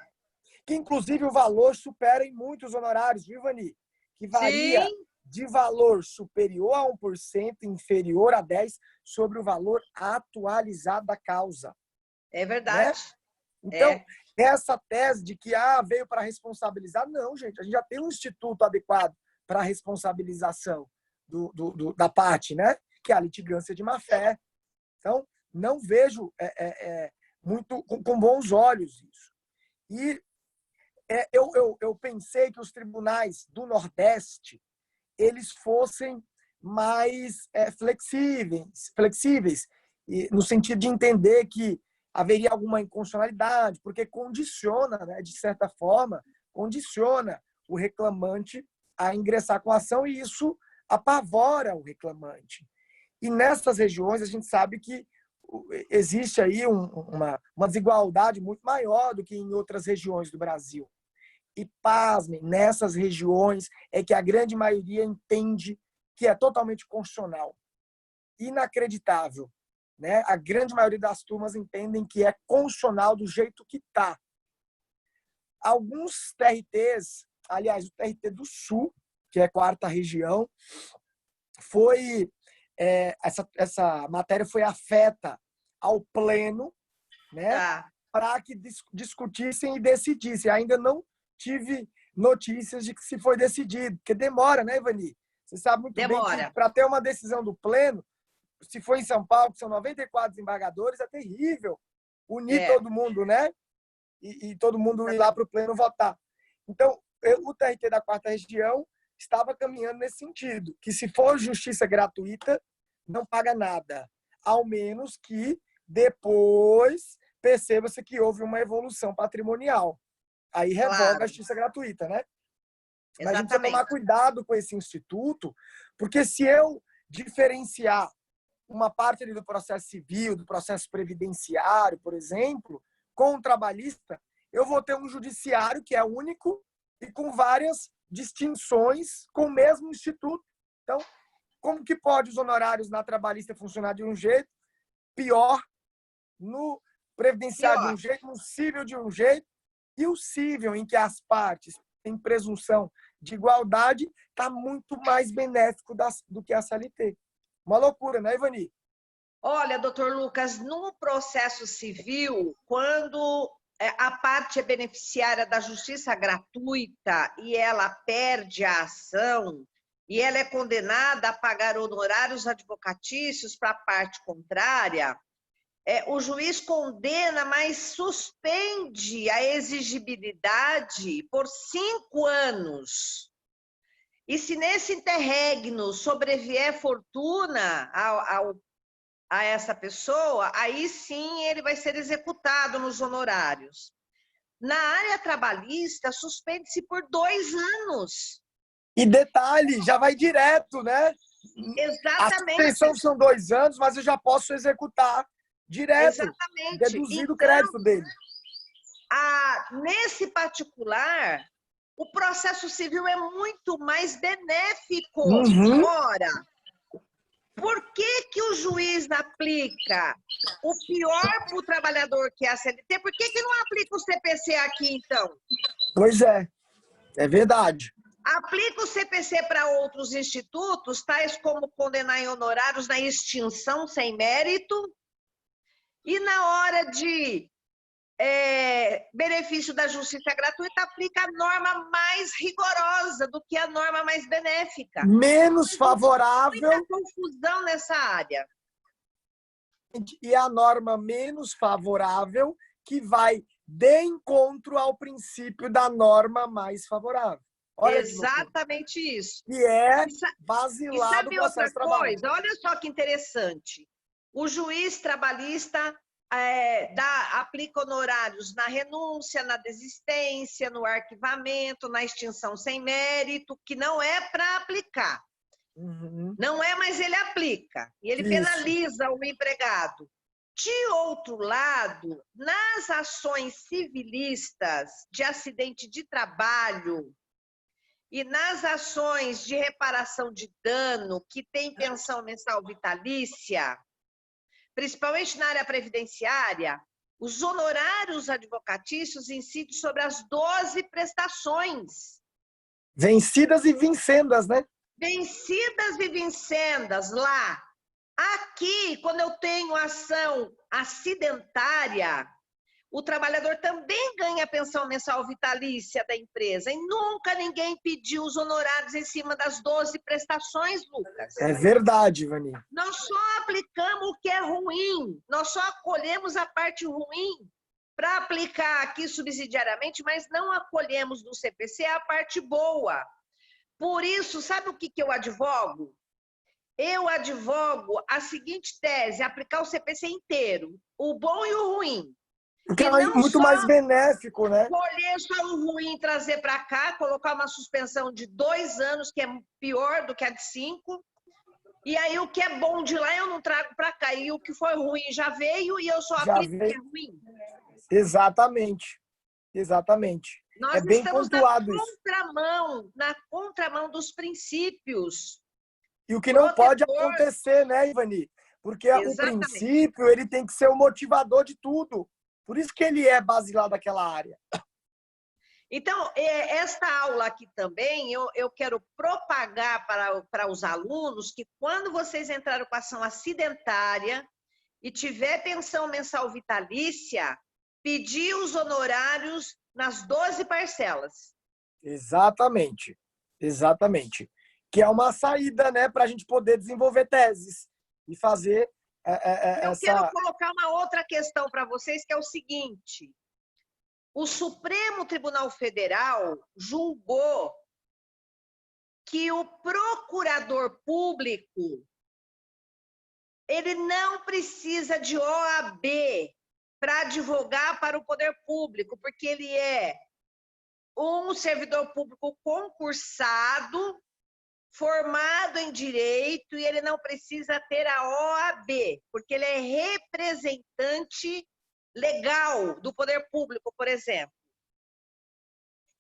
[SPEAKER 4] Que, inclusive, o valor supera em muitos honorários, viu, Ivani? Que varia de valor superior a 1%, inferior a 10%, sobre o valor atualizado da causa.
[SPEAKER 5] É verdade.
[SPEAKER 4] Né? Então, essa tese de que veio para responsabilizar, não, gente. A gente já tem um instituto adequado para a responsabilização da parte, né? Que é a litigância de má-fé. Então, não vejo muito com bons olhos isso. E eu pensei que os tribunais do Nordeste eles fossem mais flexíveis e no sentido de entender que haveria alguma inconstitucionalidade, porque condiciona, né, de certa forma, condiciona o reclamante a ingressar com a ação e isso apavora o reclamante. E nessas regiões a gente sabe que existe aí uma desigualdade muito maior do que em outras regiões do Brasil. E, pasmem, nessas regiões é que a grande maioria entende que é totalmente constitucional. Inacreditável. Né? A grande maioria das turmas entendem que é constitucional do jeito que está. Alguns TRTs, aliás, o TRT do Sul, que é a 4ª região, foi essa matéria foi afeta ao pleno, né, para que discutissem e decidissem. Ainda não tive notícias de que se foi decidido, porque demora, né, Ivani? Você sabe muito bem que para ter uma decisão do pleno, se for em São Paulo, que são 94 desembargadores, é terrível unir todo mundo, né? E todo mundo ir lá para o pleno votar. Então, o TRT da 4ª região estava caminhando nesse sentido, que se for justiça gratuita, não paga nada, ao menos que depois perceba-se que houve uma evolução patrimonial. Aí revoga a justiça gratuita, né? Mas a gente precisa tomar cuidado com esse instituto, porque se eu diferenciar uma parte ali do processo civil, do processo previdenciário, por exemplo, com o trabalhista, eu vou ter um judiciário que é único e com várias distinções com o mesmo instituto. Então, como que pode os honorários na trabalhista funcionar de um jeito, pior, no previdenciário de um jeito, no civil de um jeito, e o civil, em que as partes têm presunção de igualdade, está muito mais benéfico do que a CLT. Uma loucura, né, Ivani?
[SPEAKER 5] Olha, doutor Lucas, no processo civil, quando a parte é beneficiária da justiça gratuita e ela perde a ação e ela é condenada a pagar honorários advocatícios para a parte contrária, o juiz condena, mas suspende a exigibilidade por 5 anos. E se nesse interregno sobrevier fortuna a essa pessoa, aí sim ele vai ser executado nos honorários. Na área trabalhista, suspende-se por 2 anos.
[SPEAKER 4] E detalhe, já vai direto, né?
[SPEAKER 5] Exatamente.
[SPEAKER 4] A suspensão são 2 anos, mas eu já posso executar direto.
[SPEAKER 5] Exatamente.
[SPEAKER 4] Deduzido o crédito dele.
[SPEAKER 5] Nesse particular, o processo civil é muito mais benéfico. Ora, por que o juiz aplica o pior para o trabalhador, que é a CLT? Por que não aplica o CPC aqui, então?
[SPEAKER 4] Pois é verdade.
[SPEAKER 5] Aplica o CPC para outros institutos, tais como condenar em honorários na extinção sem mérito, e na hora de benefício da justiça gratuita, aplica a norma mais rigorosa do que a norma mais benéfica.
[SPEAKER 4] Menos favorável.
[SPEAKER 5] Muita confusão nessa área.
[SPEAKER 4] E a norma menos favorável que vai de encontro ao princípio da norma mais favorável.
[SPEAKER 5] Olha, exatamente isso.
[SPEAKER 4] E é basilado
[SPEAKER 5] no processo de trabalho. Coisa? Olha só que interessante. O juiz trabalhista aplica honorários na renúncia, na desistência, no arquivamento, na extinção sem mérito, que não é para aplicar. Não é, mas ele aplica. E ele penaliza o empregado. De outro lado, nas ações civilistas de acidente de trabalho e nas ações de reparação de dano que tem pensão mensal vitalícia, principalmente na área previdenciária, os honorários advocatícios incidem sobre as 12 prestações.
[SPEAKER 4] Vencidas e vincendas, né?
[SPEAKER 5] Vencidas e vincendas lá. Aqui, quando eu tenho ação acidentária, o trabalhador também ganha pensão mensal vitalícia da empresa. E nunca ninguém pediu os honorários em cima das 12 prestações, Lucas.
[SPEAKER 4] É verdade, Ivani.
[SPEAKER 5] Nós só aplicamos o que é ruim. Nós só acolhemos a parte ruim para aplicar aqui subsidiariamente, mas não acolhemos no CPC a parte boa. Por isso, sabe o que eu advogo? eu advogo a seguinte tese, aplicar o CPC inteiro, o bom e o ruim.
[SPEAKER 4] Porque
[SPEAKER 5] E
[SPEAKER 4] é
[SPEAKER 5] não
[SPEAKER 4] muito
[SPEAKER 5] só
[SPEAKER 4] mais benéfico, né?
[SPEAKER 5] escolher só o ruim e trazer para cá, colocar uma suspensão de 2 anos, que é pior do que a de 5. E aí o que é bom de lá eu não trago para cá. E o que foi ruim já veio e eu só
[SPEAKER 4] Já
[SPEAKER 5] aplico o que é
[SPEAKER 4] veio.
[SPEAKER 5] ruim.
[SPEAKER 4] Exatamente. Exatamente. É
[SPEAKER 5] Nós
[SPEAKER 4] bem
[SPEAKER 5] estamos
[SPEAKER 4] pontuado isso.
[SPEAKER 5] na contramão dos princípios.
[SPEAKER 4] E o que não pode
[SPEAKER 5] Protetor,
[SPEAKER 4] acontecer, né, Ivani? Porque o
[SPEAKER 5] exatamente.
[SPEAKER 4] princípio, ele tem que ser o motivador de tudo. Por isso que ele é baseado naquela área.
[SPEAKER 5] Então, esta aula aqui também, eu quero propagar para os alunos que quando vocês entrarem com ação acidentária e tiver pensão mensal vitalícia, pedir os honorários nas 12 parcelas.
[SPEAKER 4] Exatamente. Exatamente. Que é uma saída, né, para a gente poder desenvolver teses e fazer
[SPEAKER 5] Eu quero colocar uma outra questão para vocês, que é o seguinte. O Supremo Tribunal Federal julgou que o procurador público ele não precisa de OAB para advogar para o poder público, porque ele é um servidor público concursado, formado em direito, e ele não precisa ter a OAB, porque ele é representante legal do poder público, por exemplo.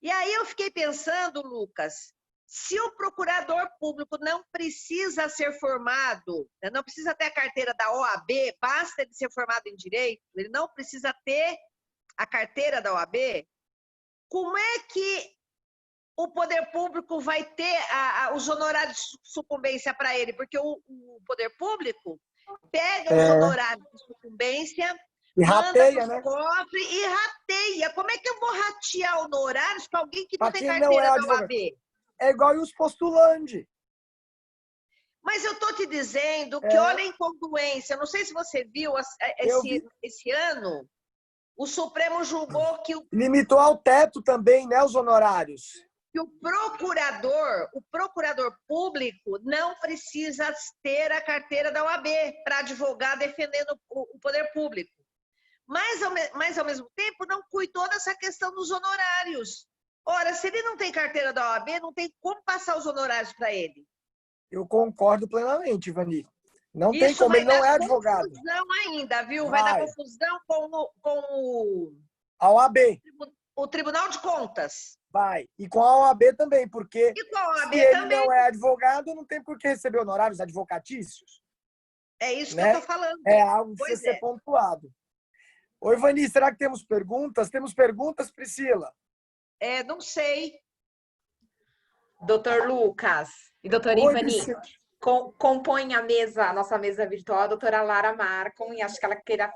[SPEAKER 5] E aí eu fiquei pensando, Lucas, se o procurador público não precisa ser formado, não precisa ter a carteira da OAB, basta ele ser formado em direito, ele não precisa ter a carteira da OAB, como é que o poder público vai ter os honorários de sucumbência para ele? Porque o poder público pega os honorários de sucumbência,
[SPEAKER 4] e rateia,
[SPEAKER 5] manda
[SPEAKER 4] né?
[SPEAKER 5] cofre e rateia. Como é que eu vou ratear honorários para alguém que não tem
[SPEAKER 4] quem
[SPEAKER 5] carteira
[SPEAKER 4] não é
[SPEAKER 5] da OAB?
[SPEAKER 4] É igual os postulantes.
[SPEAKER 5] Mas eu estou te dizendo que olha a incongruência. Não sei se você viu esse ano, o Supremo julgou que
[SPEAKER 4] limitou ao teto também, né, os honorários.
[SPEAKER 5] Que o procurador público não precisa ter a carteira da OAB para advogar defendendo o poder público. Mas, ao mesmo tempo, não cuidou dessa questão dos honorários. Ora, se ele não tem carteira da OAB, não tem como passar os honorários para ele.
[SPEAKER 4] Eu concordo plenamente, Ivani. Não tem como, ele não é advogado.
[SPEAKER 5] Vai dar confusão ainda, viu? Vai dar confusão com
[SPEAKER 4] a OAB.
[SPEAKER 5] O Tribunal de Contas.
[SPEAKER 4] Vai. E com a OAB também, porque
[SPEAKER 5] e com a OAB
[SPEAKER 4] se ele
[SPEAKER 5] também
[SPEAKER 4] não é advogado, não tem por que receber honorários advocatícios.
[SPEAKER 5] É isso,
[SPEAKER 4] né?
[SPEAKER 5] que eu estou falando.
[SPEAKER 4] É algo que precisa ser pontuado. Oi, Ivani, será que temos perguntas? Temos perguntas, Priscila?
[SPEAKER 5] Não sei.
[SPEAKER 2] Doutor Lucas e doutora Ivani, compõe a nossa mesa virtual, a doutora Lara Marcon, e acho que ela queira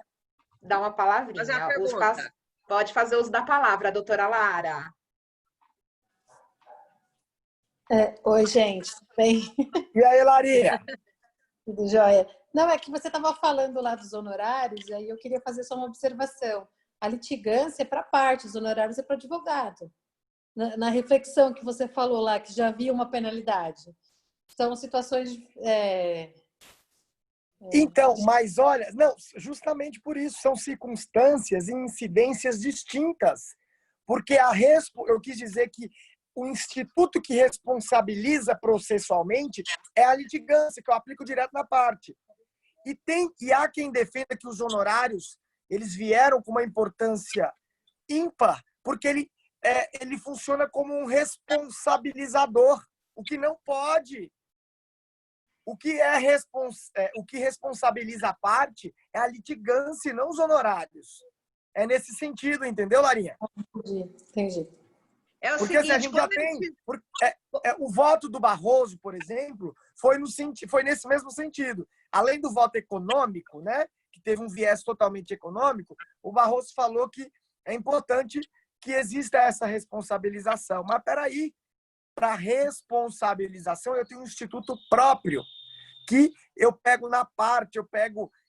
[SPEAKER 2] dar uma palavrinha. Pode fazer uso da palavra, doutora Lara.
[SPEAKER 6] Oi, gente, tudo bem?
[SPEAKER 4] E aí, Larinha?
[SPEAKER 6] Tudo jóia. Não, é que você estava falando lá dos honorários, e aí eu queria fazer só uma observação. A litigância é para parte, os honorários é para advogado. Na reflexão que você falou lá, que já havia uma penalidade. São situações...
[SPEAKER 4] Então, mas olha, não, justamente por isso, são circunstâncias e incidências distintas. Porque eu quis dizer que o instituto que responsabiliza processualmente é a litigância, que eu aplico direto na parte. E há quem defenda que os honorários eles vieram com uma importância ímpar, porque ele funciona como um responsabilizador, o que não pode. O que responsabiliza a parte é a litigância e não os honorários. É nesse sentido, entendeu, Larinha?
[SPEAKER 6] Entendi.
[SPEAKER 4] Porque assim, a gente já tem... o voto do Barroso, por exemplo, foi nesse mesmo sentido. Além do voto econômico, né, que teve um viés totalmente econômico, o Barroso falou que é importante que exista essa responsabilização. Mas, peraí, para responsabilização, eu tenho um instituto próprio, que eu pego na parte,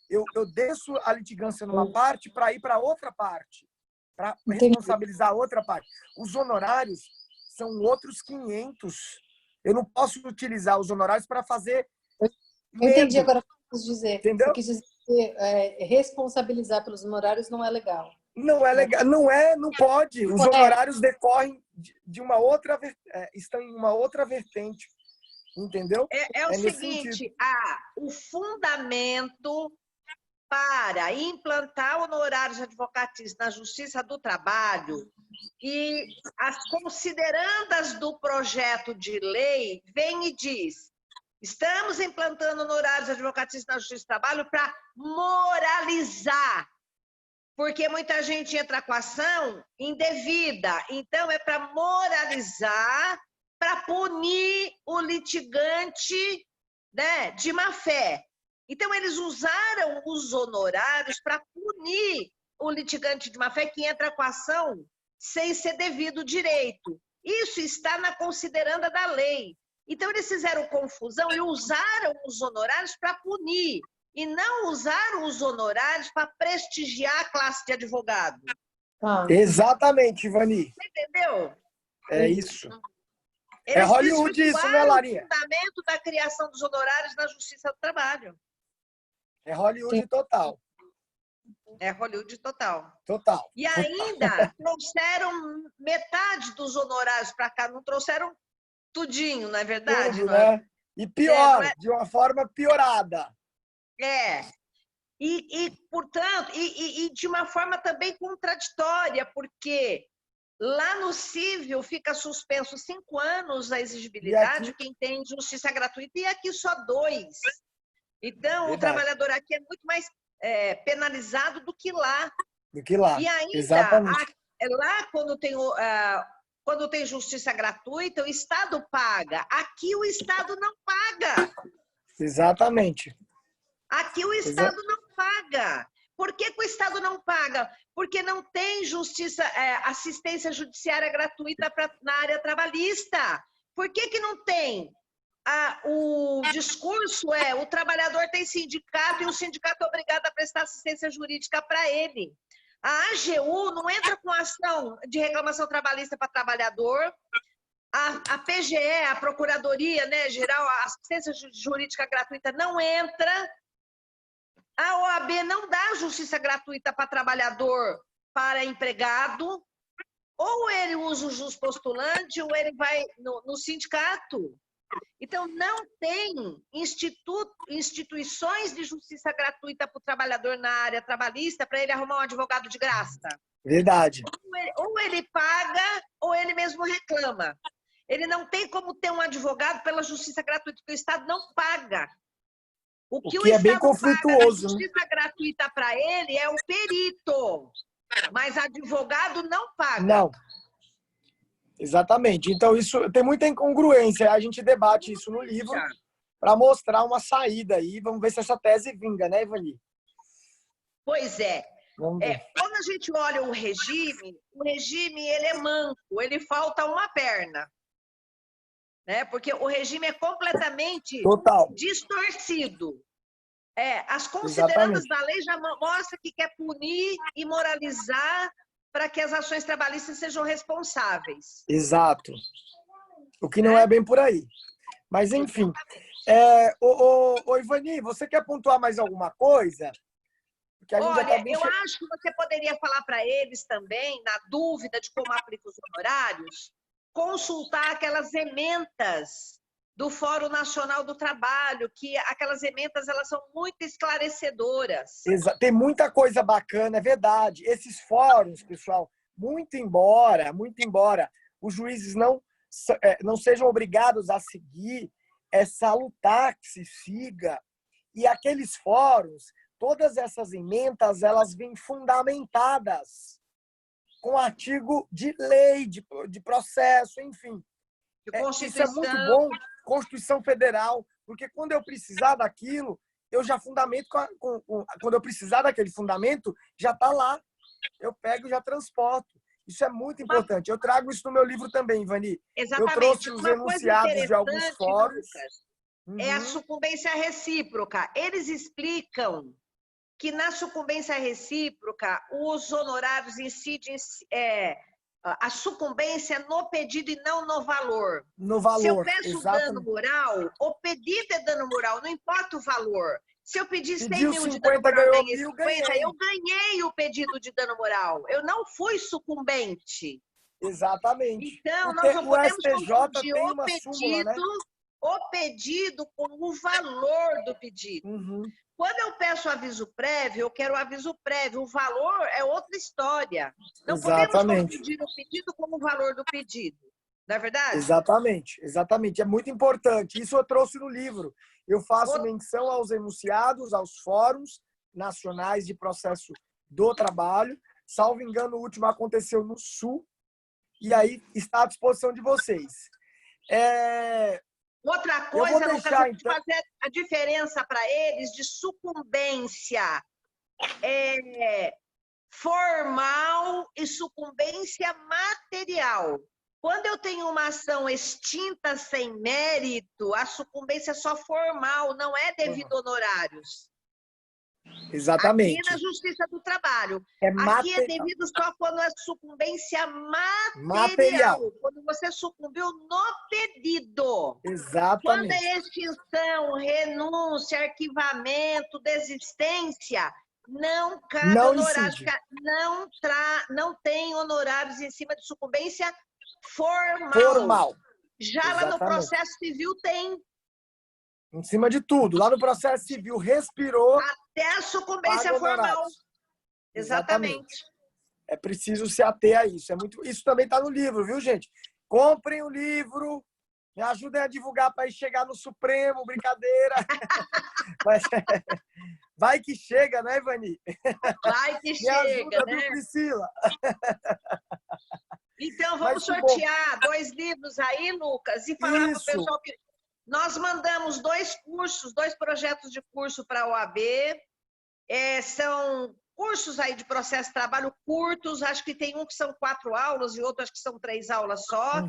[SPEAKER 4] eu desço a litigância numa parte para ir para outra parte, para responsabilizar a outra parte. Os honorários são outros 500. Eu não posso utilizar os honorários para fazer
[SPEAKER 6] Eu entendi
[SPEAKER 4] medo,
[SPEAKER 6] agora o que você quis dizer.
[SPEAKER 4] entendeu?
[SPEAKER 6] Você quis dizer que responsabilizar pelos honorários não é legal.
[SPEAKER 4] Não é legal, não pode. Os honorários decorrem de uma outra, estão em uma outra vertente, entendeu?
[SPEAKER 5] É o seguinte, o fundamento para implantar honorários advocatícios na Justiça do Trabalho e as considerandas do projeto de lei vem e diz: estamos implantando honorários advocatícios na Justiça do Trabalho para moralizar, porque muita gente entra com ação indevida. Então, é para moralizar, para punir o litigante, né, de má fé. Então, eles usaram os honorários para punir o litigante de má fé que entra com ação sem ser devido direito. Isso está na consideranda da lei. Então, eles fizeram confusão e usaram os honorários para punir, e não usaram os honorários para prestigiar a classe de advogado.
[SPEAKER 4] Exatamente, Ivani.
[SPEAKER 5] Você entendeu?
[SPEAKER 4] É isso.
[SPEAKER 5] Eles
[SPEAKER 4] Hollywood isso, né, Larinha?
[SPEAKER 5] o fundamento da criação dos honorários na Justiça do Trabalho.
[SPEAKER 4] É Hollywood total.
[SPEAKER 5] É Hollywood total.
[SPEAKER 4] Total.
[SPEAKER 5] E ainda trouxeram metade dos honorários para cá, não trouxeram tudinho, não é verdade?
[SPEAKER 4] Tudo, né? E pior, de uma forma piorada.
[SPEAKER 5] Portanto, de uma forma também contraditória, porque lá no civil fica suspenso 5 anos a exigibilidade, quem tem justiça gratuita, e aqui só 2. Então, verdade, o trabalhador aqui é muito mais penalizado do que lá. E ainda, lá quando tem justiça gratuita, o Estado paga. Aqui o Estado não paga.
[SPEAKER 4] Exatamente.
[SPEAKER 5] Aqui o Estado não paga. Por que o Estado não paga? Porque não tem assistência judiciária gratuita na área trabalhista. Por que não tem? O discurso é: o trabalhador tem sindicato e o sindicato é obrigado a prestar assistência jurídica para ele. A AGU não entra com ação de reclamação trabalhista para trabalhador. A PGE, a Procuradoria, né, Geral, a assistência jurídica gratuita não entra. A OAB não dá justiça gratuita para trabalhador, para empregado. Ou ele usa o jus postulante, ou ele vai no sindicato. Então, não tem instituições de justiça gratuita para o trabalhador na área trabalhista para ele arrumar um advogado de graça.
[SPEAKER 4] Verdade.
[SPEAKER 5] Ou ele paga, ou ele mesmo reclama. Ele não tem como ter um advogado pela justiça gratuita, porque o Estado não paga. O que o
[SPEAKER 4] é
[SPEAKER 5] Estado
[SPEAKER 4] bem conflituoso,
[SPEAKER 5] paga na justiça gratuita para ele é o perito, mas advogado não paga.
[SPEAKER 4] Não. Exatamente. Então, isso tem muita incongruência. A gente debate isso no livro para mostrar uma saída aí. Vamos ver se essa tese vinga, né, Ivani?
[SPEAKER 5] Pois é. Quando a gente olha o regime ele é manco, ele falta uma perna. Né? Porque o regime é completamente distorcido. As considerandas da lei já mostram que quer punir e moralizar para que as ações trabalhistas sejam responsáveis.
[SPEAKER 4] Exato. O que não é bem por aí. Mas, enfim. Ivani, você quer pontuar mais alguma coisa? Porque a gente
[SPEAKER 5] Olha,
[SPEAKER 4] já tá bem
[SPEAKER 5] eu acho que você poderia falar para eles também, na dúvida de como aplica os honorários, consultar aquelas ementas do Fórum Nacional do Trabalho, que aquelas ementas elas são muito esclarecedoras.
[SPEAKER 4] Tem muita coisa bacana, é verdade. Esses fóruns, pessoal, muito embora os juízes não sejam obrigados a seguir, é salutar que se siga. E aqueles fóruns, todas essas emendas, elas vêm fundamentadas com artigo de lei, de processo, enfim. Isso é muito bom, Constituição Federal, porque quando eu precisar daquilo, eu já fundamento, quando eu precisar daquele fundamento, já está lá. Eu pego e já transporto. Isso é muito importante. Eu trago isso no meu livro também, Ivani.
[SPEAKER 5] Exatamente.
[SPEAKER 4] Eu trouxe os enunciados de alguns fóruns.
[SPEAKER 5] É a sucumbência recíproca. Eles explicam que na sucumbência recíproca os honorários incidem a sucumbência no pedido e não no valor.
[SPEAKER 4] No valor,
[SPEAKER 5] Se eu peço
[SPEAKER 4] exatamente.
[SPEAKER 5] dano moral, o pedido é dano moral, não importa o valor. Se eu pedir 100
[SPEAKER 4] Pediu
[SPEAKER 5] mil de
[SPEAKER 4] 50,
[SPEAKER 5] dano moral,
[SPEAKER 4] ganhou
[SPEAKER 5] ganhei
[SPEAKER 4] 1000,
[SPEAKER 5] 50,
[SPEAKER 4] ganhei.
[SPEAKER 5] eu ganhei o pedido de dano moral. Eu não fui sucumbente.
[SPEAKER 4] Exatamente.
[SPEAKER 5] Então,
[SPEAKER 4] Porque
[SPEAKER 5] nós não
[SPEAKER 4] o
[SPEAKER 5] podemos
[SPEAKER 4] STJ
[SPEAKER 5] confundir
[SPEAKER 4] tem uma súmula, né?
[SPEAKER 5] o pedido com o valor do pedido.
[SPEAKER 4] Uhum.
[SPEAKER 5] Quando eu peço aviso prévio, eu quero aviso prévio. O valor é outra história. Não podemos
[SPEAKER 4] Exatamente.
[SPEAKER 5] confundir o pedido com o valor do pedido. Não é verdade?
[SPEAKER 4] Exatamente, exatamente. É muito importante. Isso eu trouxe no livro. Eu faço menção aos enunciados, aos fóruns nacionais de processo do trabalho. Salvo engano, o último aconteceu no Sul. E aí está à disposição de vocês.
[SPEAKER 5] Outra coisa, Lucas, eu vou
[SPEAKER 4] então
[SPEAKER 5] fazer a diferença para eles de sucumbência formal e sucumbência material. Quando eu tenho uma ação extinta sem mérito, a sucumbência é só formal, não é devido honorários.
[SPEAKER 4] Exatamente.
[SPEAKER 5] Aqui na Justiça do Trabalho. Aqui é devido só quando é sucumbência material. Quando você sucumbiu no pedido.
[SPEAKER 4] Exatamente.
[SPEAKER 5] Quando é extinção, renúncia, arquivamento, desistência, não cabe honorários. Não tem honorários em cima de sucumbência formal. Já
[SPEAKER 4] Exatamente.
[SPEAKER 5] lá no processo civil tem.
[SPEAKER 4] Em cima de tudo. Lá no processo civil, respirou.
[SPEAKER 5] Até a sucumbência formal. Exatamente.
[SPEAKER 4] É preciso se ater a isso. Isso também está no livro, viu, gente? Comprem o livro. Me ajudem a divulgar para ir chegar no Supremo. Brincadeira. Mas, vai que chega, né, Ivani?
[SPEAKER 5] Vai que chega,
[SPEAKER 4] ajuda,
[SPEAKER 5] né?
[SPEAKER 4] Viu, Priscila?
[SPEAKER 5] Então, vamos sortear 2 livros aí, Lucas, e falar para o pessoal que nós mandamos 2 cursos, 2 projetos de curso para a OAB. São cursos aí de processo de trabalho curtos, acho que tem um que são 4 aulas e outro acho que são 3 aulas só,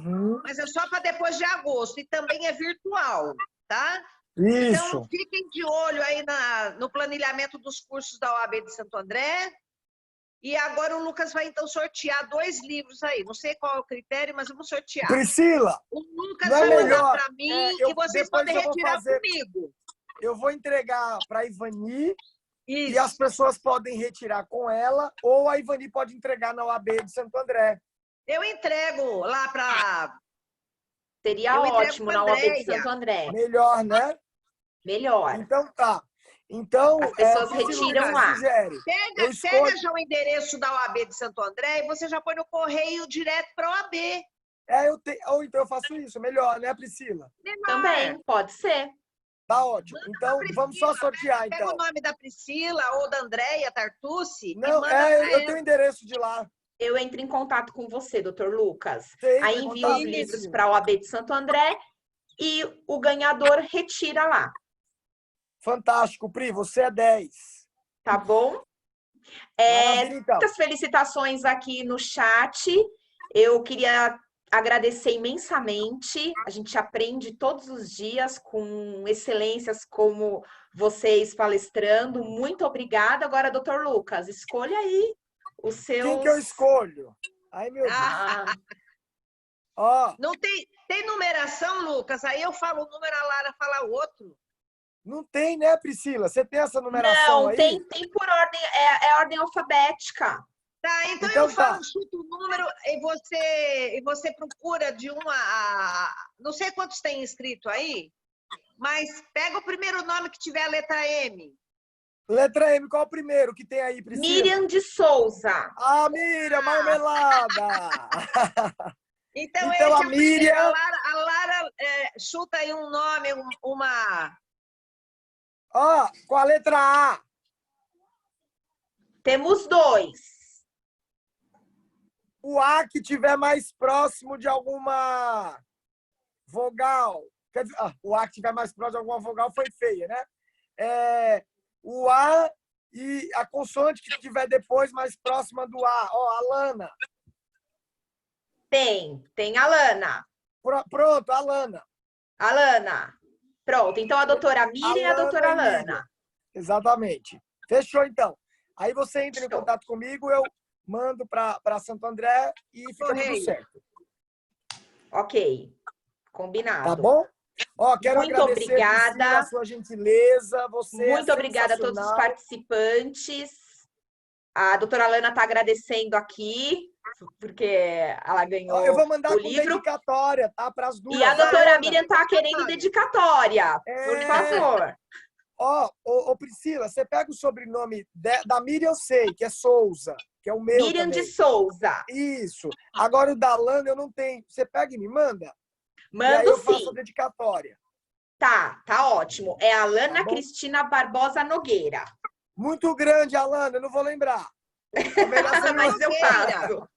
[SPEAKER 5] mas é só para depois de agosto e também é virtual, tá?
[SPEAKER 4] Isso.
[SPEAKER 5] Então, fiquem de olho aí no planilhamento dos cursos da OAB de Santo André. E agora o Lucas vai, então, sortear 2 livros aí. Não sei qual é o critério, mas vamos sortear.
[SPEAKER 4] Priscila,
[SPEAKER 5] o Lucas vai mandar para mim e vocês podem retirar comigo.
[SPEAKER 4] Eu vou entregar para a Ivani e as pessoas podem retirar com ela ou a Ivani pode entregar na OAB de Santo André.
[SPEAKER 5] Eu entrego lá para...
[SPEAKER 2] Seria ótimo na OAB de Santo André.
[SPEAKER 4] Melhor, né?
[SPEAKER 2] Melhor.
[SPEAKER 4] Então tá. Então,
[SPEAKER 2] as pessoas retiram lá.
[SPEAKER 5] Pega já o endereço da OAB de Santo André e você já põe no correio direto para a OAB.
[SPEAKER 4] Ou então eu faço isso. Melhor, né, Priscila?
[SPEAKER 2] Melhor. Também, pode ser.
[SPEAKER 4] Tá ótimo. Então, vamos só sortear, então.
[SPEAKER 5] Pega o nome da Priscila ou da Andréia Tartucci.
[SPEAKER 4] Não, eu tenho o endereço de lá.
[SPEAKER 2] Eu entro em contato com você, doutor Lucas.
[SPEAKER 4] Sei,
[SPEAKER 2] aí envio os livros para a OAB de Santo André e o ganhador retira lá.
[SPEAKER 4] Fantástico, Pri, você é 10.
[SPEAKER 2] Tá bom? Muitas felicitações aqui no chat. Eu queria agradecer imensamente. A gente aprende todos os dias com excelências como vocês palestrando. Muito obrigada. Agora, doutor Lucas, escolha aí os seus...
[SPEAKER 4] Quem que eu escolho? Ai, meu Deus.
[SPEAKER 5] Não tem numeração, Lucas? Aí eu falo um número, a Lara fala outro.
[SPEAKER 4] Não tem, né, Priscila? Você tem essa numeração aí?
[SPEAKER 2] Não, tem por ordem, é ordem alfabética.
[SPEAKER 5] Tá, então eu falo, chuto o número e você procura de 1 a... Não sei quantos tem inscrito aí, mas pega o primeiro nome que tiver a letra M.
[SPEAKER 4] Letra M, qual é o primeiro que tem aí, Priscila?
[SPEAKER 2] Miriam de Souza.
[SPEAKER 4] Miriam, marmelada!
[SPEAKER 5] Então
[SPEAKER 4] esse
[SPEAKER 5] a
[SPEAKER 4] Miriam...
[SPEAKER 5] A Lara chuta aí um nome, uma...
[SPEAKER 4] com a letra A.
[SPEAKER 2] Temos 2.
[SPEAKER 4] O A que tiver mais próximo de alguma vogal. Quer dizer, o A que tiver mais próximo de alguma vogal foi feia, né? O A e a consoante que tiver depois mais próxima do A. Alana.
[SPEAKER 2] Tem Alana.
[SPEAKER 4] Pronto, Alana.
[SPEAKER 2] Alana. Pronto, então a doutora Miriam e a doutora Alana.
[SPEAKER 4] Exatamente. Fechou, então. Aí você entra em contato comigo, eu mando para Santo André e fica tudo
[SPEAKER 5] Correio.
[SPEAKER 4] certo.
[SPEAKER 2] Ok, combinado.
[SPEAKER 4] Tá bom? Ó, quero
[SPEAKER 2] Muito
[SPEAKER 4] agradecer,
[SPEAKER 2] obrigada.
[SPEAKER 4] Priscila, a sua gentileza. Você
[SPEAKER 2] Muito
[SPEAKER 4] é
[SPEAKER 2] obrigada a todos os
[SPEAKER 4] sensacional.
[SPEAKER 2] participantes. A doutora Lana está agradecendo aqui, porque ela ganhou
[SPEAKER 4] Eu vou mandar
[SPEAKER 2] o
[SPEAKER 4] com
[SPEAKER 2] livro.
[SPEAKER 4] dedicatória, tá? Para as duas.
[SPEAKER 2] E a doutora
[SPEAKER 4] Lana.
[SPEAKER 2] Miriam está querendo dedicatória, por favor.
[SPEAKER 4] Ó, Priscila, você pega o sobrenome da Miriam, eu sei, que é Souza, que é o meu
[SPEAKER 2] Miriam
[SPEAKER 4] também.
[SPEAKER 2] de Souza.
[SPEAKER 4] Isso. Agora o da Lana eu não tenho. Você pega e me manda? E aí
[SPEAKER 2] Mando
[SPEAKER 4] eu faço
[SPEAKER 2] sim.
[SPEAKER 4] a dedicatória.
[SPEAKER 2] Tá ótimo. É a Alana
[SPEAKER 4] Tá bom?
[SPEAKER 2] Cristina Barbosa Nogueira.
[SPEAKER 4] Muito grande, Alana, eu não vou lembrar. É melhor você
[SPEAKER 2] Mas eu
[SPEAKER 5] Nogueira.
[SPEAKER 2] faço.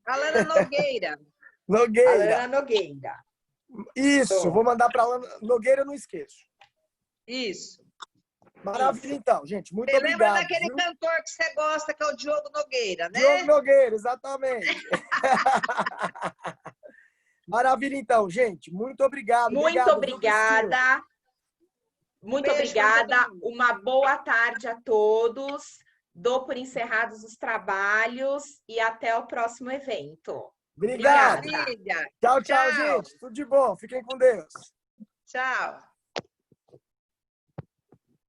[SPEAKER 5] Alana Nogueira.
[SPEAKER 4] Nogueira.
[SPEAKER 2] Alana Nogueira.
[SPEAKER 4] Isso, vou mandar para Alana Nogueira, eu não esqueço.
[SPEAKER 5] Isso.
[SPEAKER 4] Maravilha, então, gente. Muito
[SPEAKER 5] Você lembra
[SPEAKER 4] obrigado.
[SPEAKER 5] daquele
[SPEAKER 4] Viu?
[SPEAKER 5] cantor que você gosta, que é o Diogo Nogueira, né?
[SPEAKER 4] Diogo Nogueira, exatamente. Maravilha, então, gente. Muito obrigado.
[SPEAKER 2] Muito
[SPEAKER 4] Obrigado, viu, Priscila?
[SPEAKER 2] obrigada. Muito
[SPEAKER 5] Beijo pra
[SPEAKER 2] obrigada.
[SPEAKER 5] todo mundo.
[SPEAKER 2] Uma boa tarde a todos. Dou por encerrados os trabalhos e até o próximo evento.
[SPEAKER 4] Obrigado.
[SPEAKER 2] Obrigada.
[SPEAKER 5] Filha.
[SPEAKER 4] Tchau,
[SPEAKER 5] Tchau.
[SPEAKER 4] gente. Tudo de bom. Fiquem com Deus.
[SPEAKER 5] Tchau.